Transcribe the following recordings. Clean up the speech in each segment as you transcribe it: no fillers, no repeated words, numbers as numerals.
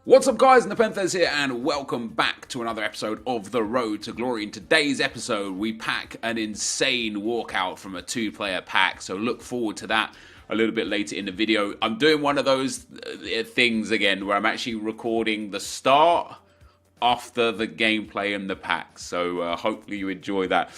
What's up guys, NepentheZ here and welcome back to another episode of The Road to Glory. In today's episode we pack an insane walkout from a 2-player pack, so look forward to that a little bit later in the video. I'm doing one of those things again where I'm actually recording the start after the gameplay and the pack, so hopefully you enjoy that.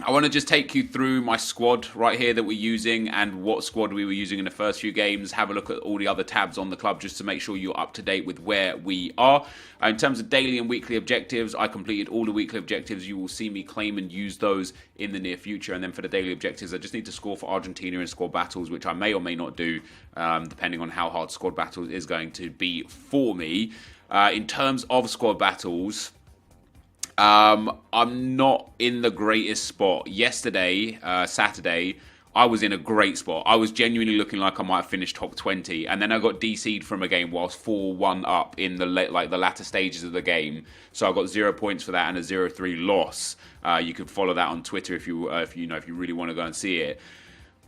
I want to just take you through my squad right here that we're using and what squad we were using in the first few games. Have a look at all the other tabs on the club just to make sure you're up to date with where we are. In terms of daily and weekly objectives, I completed all the weekly objectives. You will see me claim and use those in the near future. And then for the daily objectives, I just need to score for Argentina in squad battles, which I may or may not do, depending on how hard squad battles is going to be for me. In terms of squad battles, I'm not in the greatest spot. Yesterday, Saturday, I was in a great spot. I was genuinely looking like I might finish top 20, and then I got DC'd from a game whilst 4-1 up in the latter stages of the game. So I got 0 points for that and a 0-3 loss. You can follow that on Twitter if you really want to go and see it.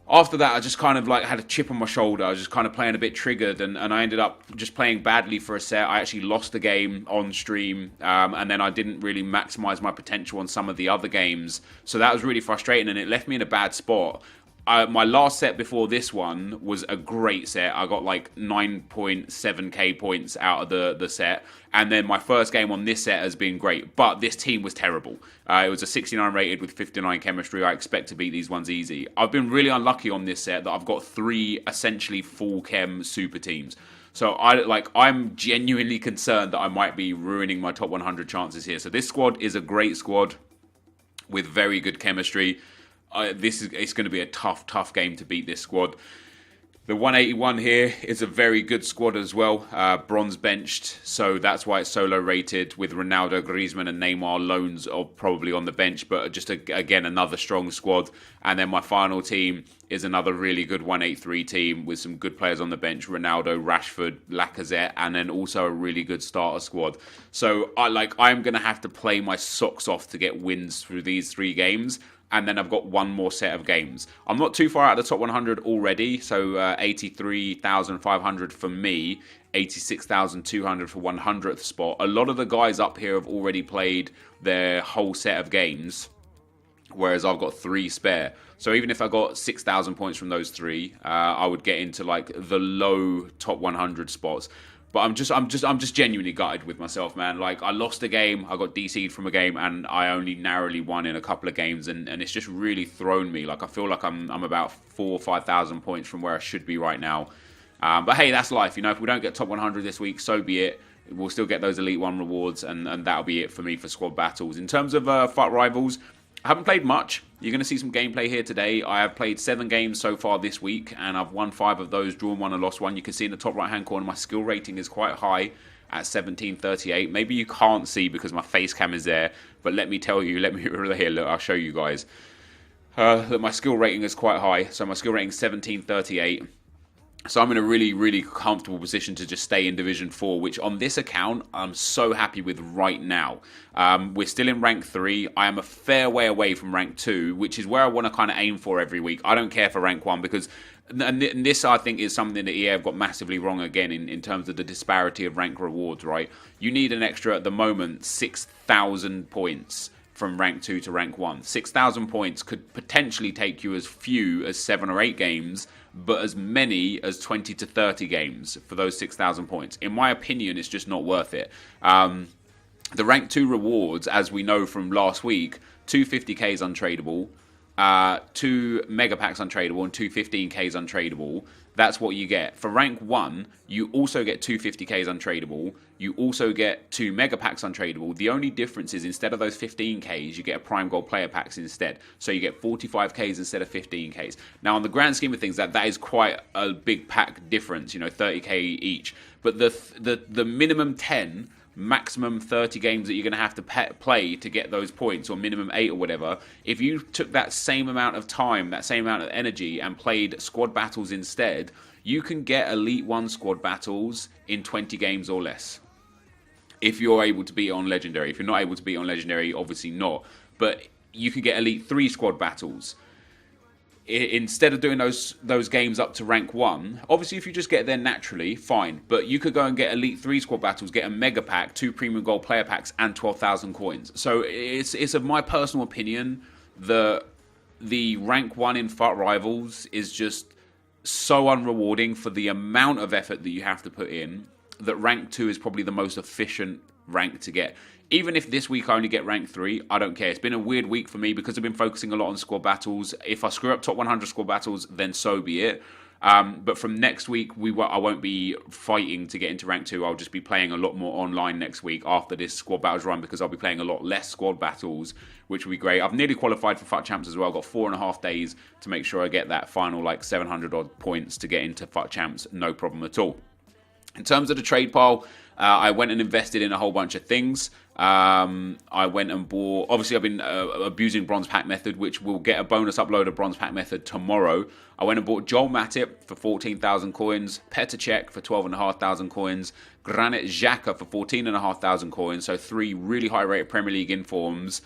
After that, I just kind of had a chip on my shoulder. I was just kind of playing a bit triggered, and I ended up just playing badly for a set. I actually lost the game on stream, and then I didn't really maximize my potential on some of the other games. So that was really frustrating, and it left me in a bad spot. My last set before this one was a great set. I got like 9.7k points out of the set. And then my first game on this set has been great. But this team was terrible. It was a 69 rated with 59 chemistry. I expect to beat these ones easy. I've been really unlucky on this set that I've got 3 essentially full chem super teams. So I'm genuinely concerned that I might be ruining my top 100 chances here. So this squad is a great squad with very good chemistry. It's going to be a tough game to beat this squad. The 181 here is a very good squad as well, bronze benched, so that's why it's solo rated with Ronaldo, Griezmann and Neymar loans are probably on the bench, but just again another strong squad. And then my final team is another really good 183 team with some good players on the bench, Ronaldo, Rashford, Lacazette, and then also a really good starter squad. So I'm going to have to play my socks off to get wins through these 3 games. And then I've got one more set of games. I'm not too far out of the top 100 already, so 83,500 for me, 86,200 for 100th spot. A lot of the guys up here have already played their whole set of games, whereas I've got 3 spare. So even if I got 6,000 points from those 3, I would get into the low top 100 spots. But I'm just genuinely gutted with myself, man. I lost a game, I got DC'd from a game, and I only narrowly won in a couple of games, and it's just really thrown me. I feel like I'm about 4,000 or 5,000 points from where I should be right now. But hey, that's life. If we don't get top 100 this week, so be it. We'll still get those Elite 1 rewards, and that'll be it for me for squad battles. In terms of FUT Rivals, I haven't played much. You're going to see some gameplay here today. I have played 7 games so far this week, and I've won 5 of those, drawn 1 and lost 1. You can see in the top right-hand corner, my skill rating is quite high at 1738. Maybe you can't see because my face cam is there, but let me tell you, let me here, look, I'll show you guys. That my skill rating is quite high, so my skill rating is 1738. So I'm in a really comfortable position to just stay in Division 4, which on this account, I'm so happy with right now. We're still in Rank 3. I am a fair way away from Rank 2, which is where I want to kind of aim for every week. I don't care for Rank 1 because and this, I think, is something that EA have got massively wrong again in terms of the disparity of rank rewards, right? You need an extra, at the moment, 6,000 points from rank 2 to rank 1. 6,000 points could potentially take you as few as 7 or 8 games, but as many as 20 to 30 games for those 6,000 points. In my opinion, it's just not worth it. The rank 2 rewards, as we know from last week, 250k is untradeable, 2 mega packs untradeable, and 2 15k's untradeable. That's what you get. For rank 1, you also get 2 50k's untradeable. You also get 2 mega packs untradeable. The only difference is instead of those 15k's, you get a prime gold player packs instead. So you get 45k's instead of 15k's. Now, on the grand scheme of things, that is quite a big pack difference, 30k each. But the minimum 10, maximum 30 games that you're going to have to play to get those points, or minimum 8 or whatever, if you took that same amount of time, that same amount of energy, and played squad battles instead, you can get Elite 1 squad battles in 20 games or less. If you're able to beat it on Legendary. If you're not able to beat it on Legendary, obviously not. But you can get Elite 3 squad battles instead of doing those games up to rank 1, obviously if you just get there naturally, fine. But you could go and get Elite 3 squad battles, get a mega pack, 2 premium gold player packs, and 12,000 coins. So it's of my personal opinion that the rank 1 in FUT Rivals is just so unrewarding for the amount of effort that you have to put in, that rank 2 is probably the most efficient rank to get. Even if this week I only get rank 3, I don't care. It's been a weird week for me because I've been focusing a lot on squad battles. If I screw up top 100 squad battles, then so be it. But from next week, I won't be fighting to get into rank 2. I'll just be playing a lot more online next week after this squad battles run, because I'll be playing a lot less squad battles, which will be great. I've nearly qualified for FUT Champs as well. I've got 4.5 days to make sure I get that final like 700 odd points to get into FUT Champs. No problem at all. In terms of the trade pile, I went and invested in a whole bunch of things. I went and bought, obviously I've been abusing Bronze Pack Method, which will get a bonus upload of Bronze Pack Method tomorrow. I went and bought Joel Matip for 14,000 coins, Petr Cech for 12,500 coins, Granit Xhaka for 14,500 coins, so 3 really high rated Premier League informs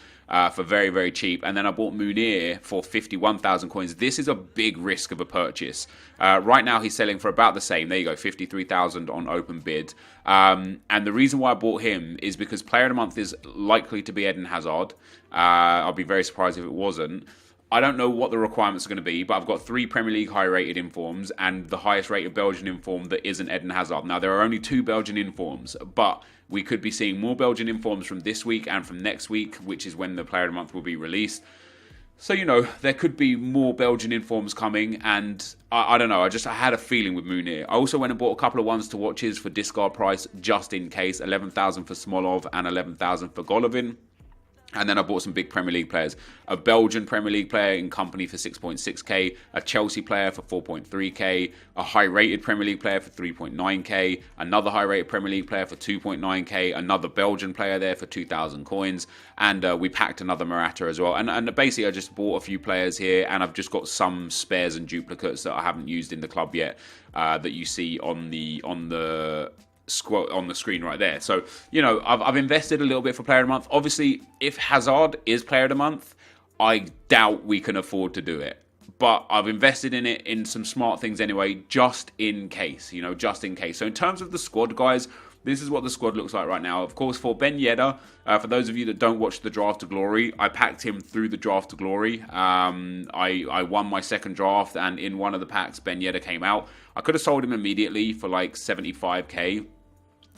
for very, very cheap. And then I bought Munir for 51,000 coins. This is a big risk of a purchase. Right now he's selling for about the same. There you go, 53,000 on open bid. And the reason why I bought him is because Player of the Month is likely to be Eden Hazard. I'll be very surprised if it wasn't. I don't know what the requirements are going to be, but I've got 3 Premier League high-rated informs and the highest-rated Belgian inform that isn't Eden Hazard. Now, there are only 2 Belgian informs, but we could be seeing more Belgian informs from this week and from next week, which is when the Player of the Month will be released. So, you know, there could be more Belgian informs coming, and I don't know, I had a feeling with Munir. I also went and bought a couple of ones to watches for discard price, just in case. 11,000 for Smolov and 11,000 for Golovin. And then I bought some big Premier League players. A Belgian Premier League player in company for 6.6k, a Chelsea player for 4.3k, a high-rated Premier League player for 3.9k, another high-rated Premier League player for 2.9k, another Belgian player there for 2,000 coins, and we packed another Morata as well. And basically I just bought a few players here, and I've just got some spares and duplicates that I haven't used in the club yet, that you see on the screen right there. So, you know, I've invested a little bit for Player of the Month. Obviously, if Hazard is Player of the Month, I doubt we can afford to do it. But I've invested in it in some smart things anyway, just in case, you know, just in case. So in terms of the squad, guys, this is what the squad looks like right now. Of course, for Ben Yedder, for those of you that don't watch the Draft to Glory, I packed him through the Draft to Glory. I won my second draft, and in one of the packs, Ben Yedder came out. I could have sold him immediately for like 75k.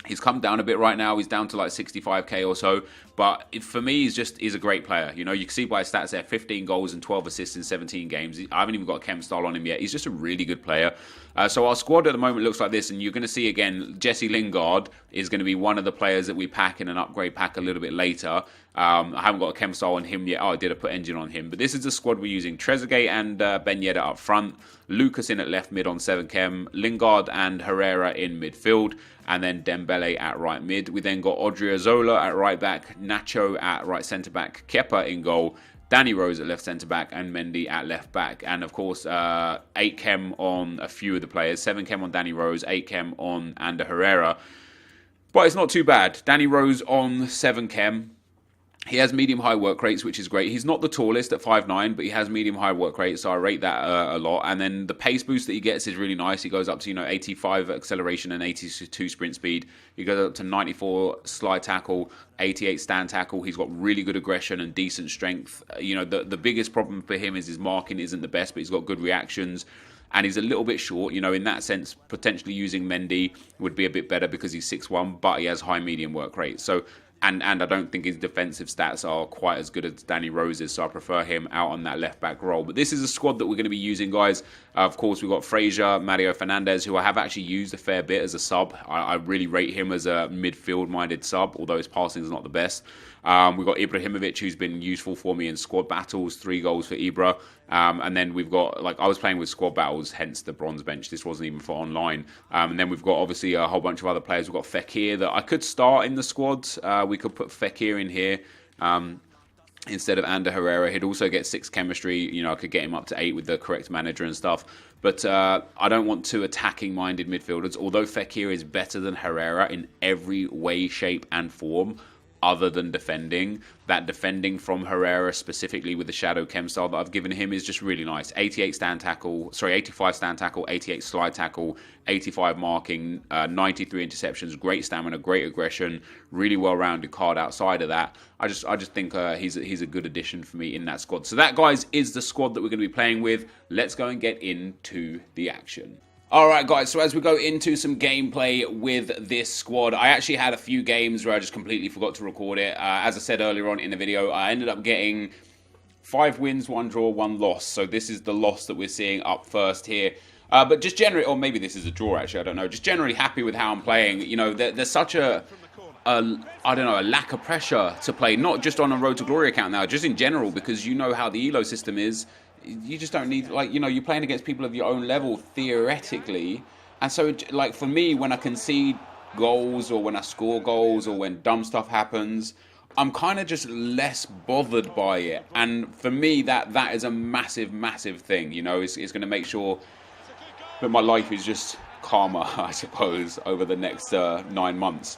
He's come down a bit right now. He's down to like 65k or so. But for me, he's a great player. You know, you can see by his stats there, 15 goals and 12 assists in 17 games. I haven't even got a chem style on him yet. He's just a really good player. So our squad at the moment looks like this. And you're going to see, again, Jesse Lingard is going to be one of the players that we pack in an upgrade pack a little bit later. I haven't got a chem style on him yet. Oh, I did. I put engine on him. But this is the squad we're using. Trezeguet and Ben Yedder up front. Lucas in at left mid on 7 chem. Lingard and Herrera in midfield. And then Dembele at right mid. We then got Odriozola at right back, Nacho at right centre back, Kepa in goal, Danny Rose at left centre back, and Mendy at left back. And of course, 8 chem on a few of the players, 7 chem on Danny Rose, 8 chem on Ander Herrera. But it's not too bad. Danny Rose on 7 chem. He has medium-high work rates, which is great. He's not the tallest at 5'9", but he has medium-high work rates, so I rate that a lot. And then the pace boost that he gets is really nice. He goes up to, 85 acceleration and 82 sprint speed. He goes up to 94 slide tackle, 88 stand tackle. He's got really good aggression and decent strength. The biggest problem for him is his marking isn't the best, but he's got good reactions. And he's a little bit short, in that sense, potentially using Mendy would be a bit better because he's 6'1", but he has high medium work rate. So, and I don't think his defensive stats are quite as good as Danny Rose's, so I prefer him out on that left-back role. But this is a squad that we're going to be using, guys. Of course, we've got Fraser, Mario Fernandes, who I have actually used a fair bit as a sub. I really rate him as a midfield-minded sub, although his passing is not the best. We've got Ibrahimovic, who's been useful for me in squad battles, 3 goals for Ibra. And then we've got, I was playing with squad battles, hence the bronze bench. This wasn't even for online. And then we've got, obviously, a whole bunch of other players. We've got Fekir that I could start in the squad. We could put Fekir in here instead of Ander Herrera. He'd also get 6 chemistry. I could get him up to 8 with the correct manager and stuff. But I don't want 2 attacking-minded midfielders. Although Fekir is better than Herrera in every way, shape, and form, other than defending. That defending from Herrera, specifically with the shadow chem style that I've given him, is just really nice. 85 stand tackle, 88 slide tackle, 85 marking, 93 interceptions, great stamina, great aggression, really well-rounded card outside of that. I just think he's a good addition for me in that squad. So that, guys, is the squad that we're going to be playing with. Let's go and get into the action. Alright guys, so as we go into some gameplay with this squad, I actually had a few games where I just completely forgot to record it. As I said earlier on in the video, I ended up getting 5 wins, 1 draw, 1 loss. So this is the loss that we're seeing up first here. But just generally, or maybe this is a draw actually, I don't know. Just generally happy with how I'm playing. You know, there's such a lack of pressure to play, not just on a Road to Glory account now, just in general, because you know how the elo system is. You just don't need, like, you know, you're playing against people of your own level, theoretically. And so, like, for me, when I concede goals or when I score goals or when dumb stuff happens, I'm kind of just less bothered by it. And for me, that is a massive, massive thing, you know. It's going to make sure that my life is just calmer, I suppose, over the next 9 months.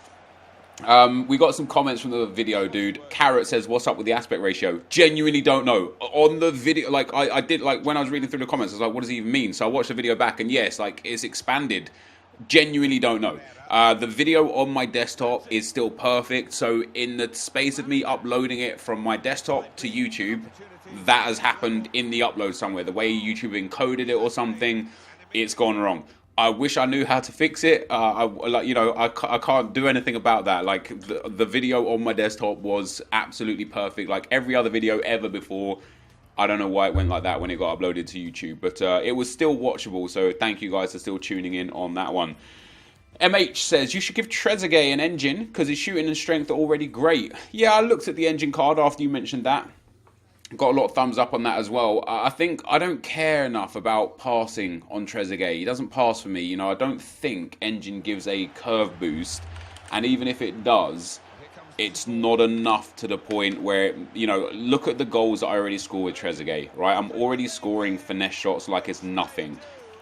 We got some comments from the video, dude. Carrot says, what's up with the aspect ratio? Genuinely don't know. On the video, like, I did, like, when I was reading through the comments, I was like, what does it even mean? So I watched the video back, and yes, like, it's expanded. Genuinely don't know. The video on my desktop is still perfect, so in the space of me uploading it from my desktop to YouTube, that has happened in the upload somewhere. The way YouTube encoded it or something, it's gone wrong. I wish I knew how to fix it. I can't do anything about that. Like, the video on my desktop was absolutely perfect. Like every other video ever before. I don't know why it went like that when it got uploaded to YouTube, but it was still watchable. So thank you guys for still tuning in on that one. MH says, you should give Trezeguet an engine because his shooting and strength are already great. Yeah, I looked at the engine card after you mentioned that. Got a lot of thumbs up on that as well. I think I don't care enough about passing on Trezeguet. He doesn't pass for me. You know, I don't think engine gives a curve boost. And even if it does, it's not enough to the point where, you know, look at the goals that I already score with Trezeguet, right? I'm already scoring finesse shots like it's nothing.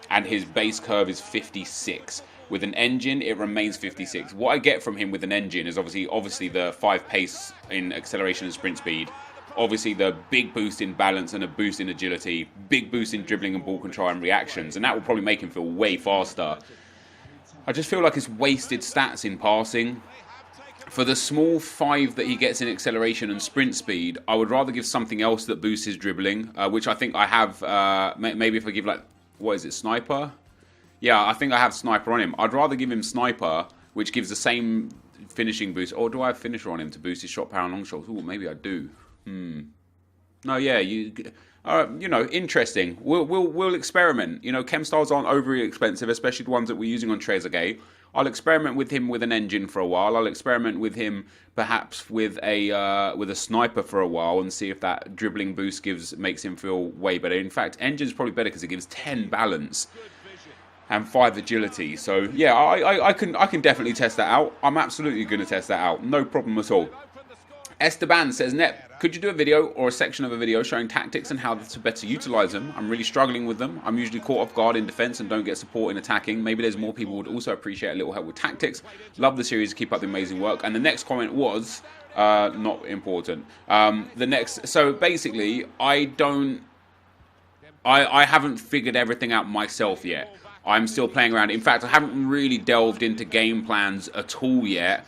And his base curve is 56. With an engine, it remains 56. What I get from him with an engine is obviously the 5 pace in acceleration and sprint speed. Obviously, the big boost in balance and a boost in agility, big boost in dribbling and ball control and reactions, and that will probably make him feel way faster. I just feel like it's wasted stats in passing. For the small 5 that he gets in acceleration and sprint speed, I would rather give something else that boosts his dribbling, which I think I have. Maybe if I give, like, what is it, Sniper? Yeah, I think I have Sniper on him. I'd rather give him Sniper, which gives the same finishing boost. Or do I have Finisher on him to boost his shot power and long shots? Ooh, maybe I do. No, yeah, you know, interesting. We'll experiment. You know, chem styles aren't overly expensive, especially the ones that we're using on Trezeguet. I'll experiment with him with an engine for a while. I'll experiment with him perhaps with a sniper for a while and see if that dribbling boost makes him feel way better. In fact, engine's probably better because it gives 10 balance and 5 agility. So yeah, I can definitely test that out. I'm absolutely going to test that out. No problem at all. Esteban says, Nep, could you do a video or a section of a video showing tactics and how to better utilize them? I'm really struggling with them. I'm usually caught off guard in defense and don't get support in attacking. Maybe there's more people who would also appreciate a little help with tactics. Love the series. Keep up the amazing work. And the next comment was not important. So basically, I haven't figured everything out myself yet. I'm still playing around. In fact, I haven't really delved into game plans at all yet,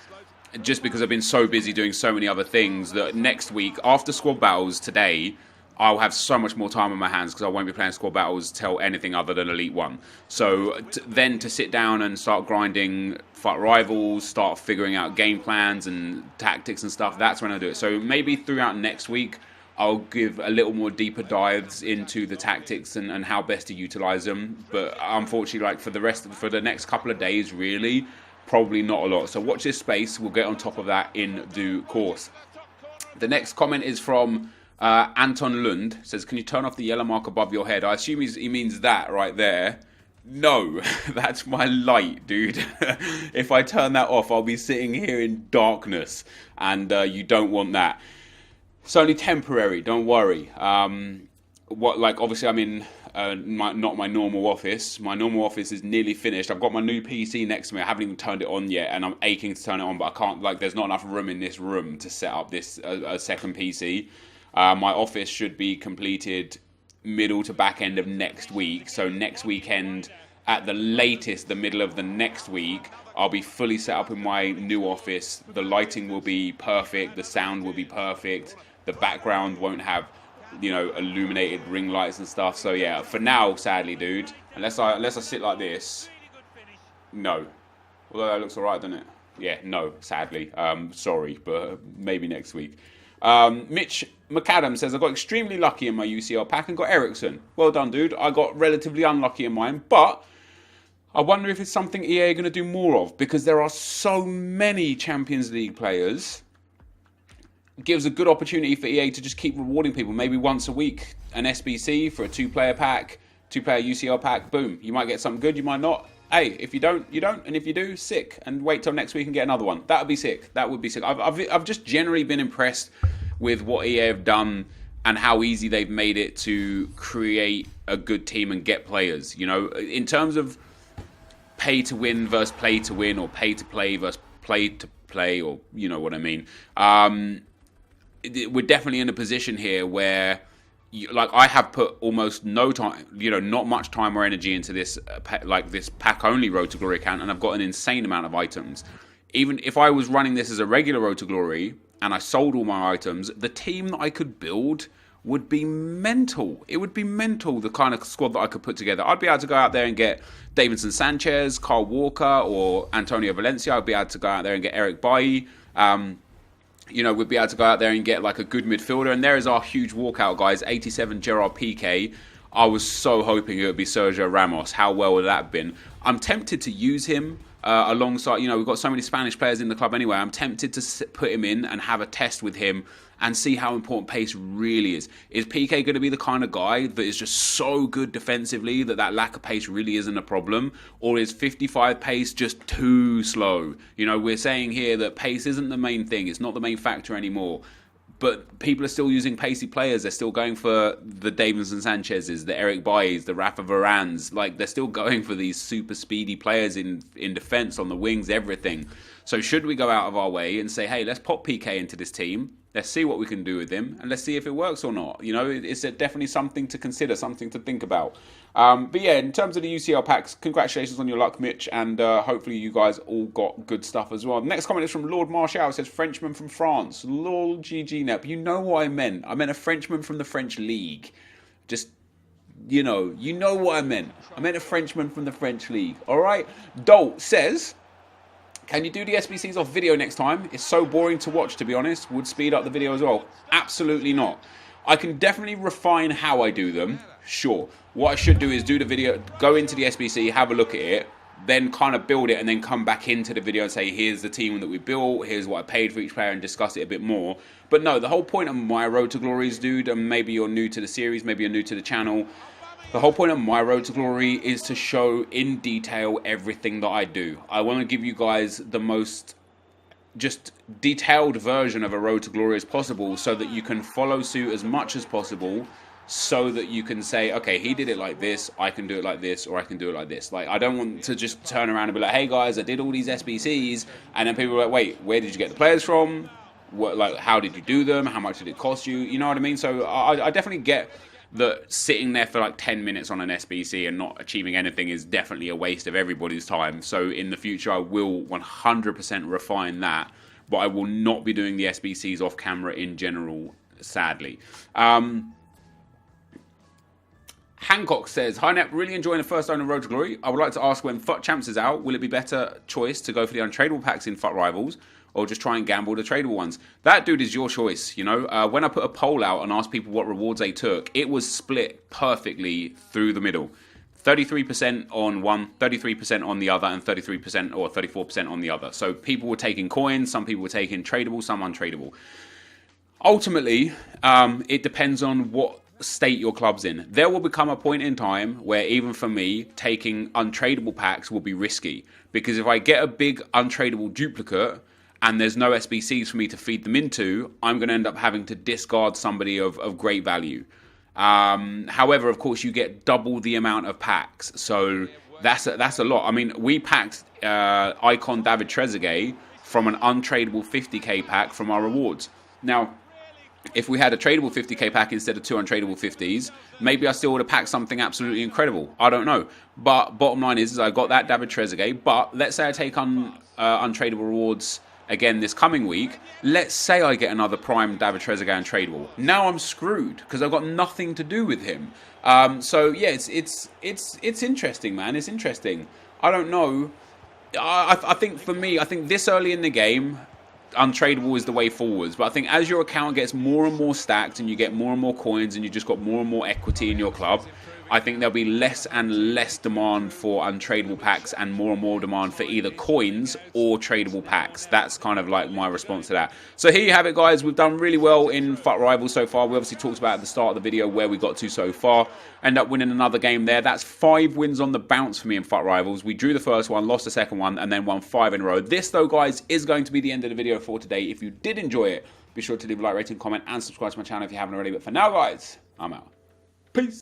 just because I've been so busy doing so many other things that next week, after squad battles today, I'll have so much more time on my hands because I won't be playing squad battles till anything other than Elite 1. So then to sit down and start grinding fight rivals, start figuring out game plans and tactics and stuff, that's when I do it. So maybe throughout next week, I'll give a little more deeper dives into the tactics and how best to utilize them. But unfortunately, like for the next couple of days, really, probably not a lot. So watch this space. We'll get on top of that in due course. The next comment is from Anton Lund. Says, can you turn off the yellow mark above your head? I assume he means that right there. No, that's my light, dude. If I turn that off, I'll be sitting here in darkness, and you don't want that. It's only temporary, don't worry. obviously I'm in not my normal office. My normal office is nearly finished. I've got my new PC next to me. I haven't even turned it on yet, and I'm aching to turn it on, but I can't. There's not enough room in this room to set up this a second PC. My office should be completed middle to back end of next week. So next weekend, at the latest, the middle of the next week, I'll be fully set up in my new office. The lighting will be perfect. The sound will be perfect. The background won't have, illuminated ring lights and stuff. So yeah, for now, sadly, dude, unless I sit like this, no. Although that looks alright, doesn't it? Yeah, no, sadly. Sorry, but maybe next week. Mitch McAdam says, I got extremely lucky in my UCL pack and got Ericsson. Well done, dude. I got relatively unlucky in mine, but I wonder if it's something EA are going to do more of, because there are so many Champions League players. It gives a good opportunity for EA to just keep rewarding people. Maybe once a week, an SBC for a two-player pack, two-player UCL pack. Boom. You might get something good, you might not. Hey, if you don't, you don't. And if you do, sick. And wait till next week and get another one. That would be sick. That would be sick. I've just generally been impressed with what EA have done and how easy they've made it to create a good team and get players. In terms of pay to win versus play to win, or pay to play versus play to play, or you know what I mean. We're definitely in a position here where, I have put almost no time, not much time or energy into this, this pack only Road to Glory account, and I've got an insane amount of items. Even if I was running this as a regular Road to Glory and I sold all my items, the team that I could build would be mental. It would be mental, the kind of squad that I could put together. I'd be able to go out there and get Davinson Sanchez, Kyle Walker, or Antonio Valencia. I'd be able to go out there and get Eric Bailly. We'd be able to go out there and get a good midfielder. And there is our huge walkout, guys. 87 Gerard Piqué. I was so hoping it would be Sergio Ramos. How well would that have been? I'm tempted to use him alongside, we've got so many Spanish players in the club anyway. I'm tempted to put him in and have a test with him and see how important pace really is. Is Piqué going to be the kind of guy that is just so good defensively that lack of pace really isn't a problem? Or is 55 pace just too slow? We're saying here that pace isn't the main thing. It's not the main factor anymore. But people are still using pacey players. They're still going for the Davinson Sanchez's, the Eric Bailly's, the Rafa Varane's. They're still going for these super speedy players in defence, on the wings, everything. So should we go out of our way and say, hey, let's pop Piqué into this team. Let's see what we can do with him, and let's see if it works or not. It's definitely something to consider, something to think about. But yeah, in terms of the UCL packs, congratulations on your luck, Mitch, and hopefully you guys all got good stuff as well. The next comment is from Lord Marshall. It says, Frenchman from France. Lol, GG Nep. You know what I meant. I meant a Frenchman from the French League. Just, you know what I meant. I meant a Frenchman from the French League. All right? Dolt says, can you do the SBCs off video next time? It's so boring to watch, to be honest. Would speed up the video as well. Absolutely not. I can definitely refine how I do them. Sure. What I should do is do the video, go into the SBC, have a look at it, then kind of build it, and then come back into the video and say, here's the team that we built, here's what I paid for each player, and discuss it a bit more. But no, the whole point of my Road to Glory is, dude, and maybe you're new to the series, maybe you're new to the channel, the whole point of my Road to Glory is to show in detail everything that I do. I want to give you guys the most just detailed version of a Road to Glory as possible, so that you can follow suit as much as possible, so that you can say, okay, he did it like this, I can do it like this, or I can do it like this. I don't want to just turn around and be like, hey guys, I did all these SBCs, and then people are like, wait, where did you get the players from? How did you do them? How much did it cost you? You know what I mean? So I definitely get that sitting there for 10 minutes on an SBC and not achieving anything is definitely a waste of everybody's time. So in the future, I will 100% refine that, but I will not be doing the SBCs off camera in general, sadly. Hancock says, hi Nep, really enjoying the first owner Road to Glory. I would like to ask, when FUT Champs is out, will it be better choice to go for the untradeable packs in FUT Rivals, or just try and gamble the tradable ones? That, dude, is your choice, When I put a poll out and asked people what rewards they took, it was split perfectly through the middle. 33% on one, 33% on the other, and 33% or 34% on the other. So people were taking coins, some people were taking tradable, some untradeable. Ultimately, it depends on what state your club's in. There will become a point in time where, even for me, taking untradeable packs will be risky, because if I get a big untradeable duplicate and there's no SBCs for me to feed them into, I'm going to end up having to discard somebody of great value. However, of course, you get double the amount of packs, so that's a lot. I mean, we packed Icon David Trezeguet from an untradeable 50k pack from our rewards. Now, if we had a tradable 50k pack instead of 2 untradeable 50s, maybe I still would have packed something absolutely incredible. I don't know. But bottom line is I got that David Trezeguet. But let's say I take on untradeable rewards again this coming week. Let's say I get another prime David Trezeguet untradeable. Now I'm screwed because I've got nothing to do with him. So yeah, it's interesting, man. It's interesting. I don't know. I think for me, I think this early in the game, untradeable is the way forwards. But I think as your account gets more and more stacked and you get more and more coins and you just got more and more equity in your club, I think there'll be less and less demand for untradeable packs and more demand for either coins or tradable packs. That's kind of like my response to that. So here you have it, guys. We've done really well in FUT Rivals so far. We obviously talked about at the start of the video where we got to so far. End up winning another game there. That's 5 wins on the bounce for me in FUT Rivals. We drew the first one, lost the second one, and then won 5 in a row. This, though, guys, is going to be the end of the video for today. If you did enjoy it, be sure to leave a like, rating, comment, and subscribe to my channel if you haven't already. But for now, guys, I'm out. Peace.